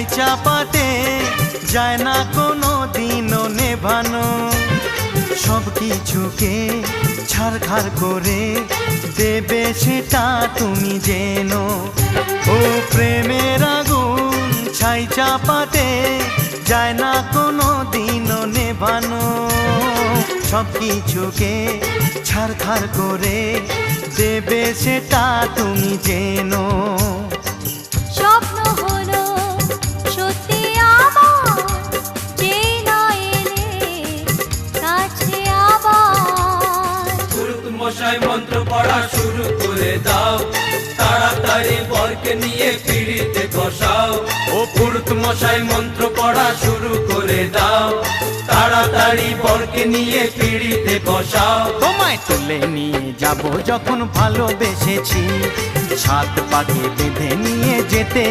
ছাই চাপাতে যায় না কোনো দিনও নেভানো। সব কিছুকে ছারখার করে দেবে সেটা তুমি জেনো। ও প্রেমের আগুন ছাই চাপাতে যায় না কোনো দিনও নেভানো। সব কিছুকে ছারখার করে দেবে সেটা তুমি জেনো। স্বপ্ন হলো সত্যি আমার, যেই না এলে কাছে আবার। পুরুত মশাই মন্ত্র পড়া শুরু করে দাও, তাড়াতাড়ি বরকে নিয়ে পিড়িতে বসাও। ও পুরুত মশাই মন্ত্র পড়া শুরু করে দাও, তাড়াতাড়ি বরকে নিয়ে পিড়িতে বসাও। তোমায় তুলে নিয়ে যাব যখন ভালোবেসেছি, সাত পাকে বেঁধে নিয়ে যেতে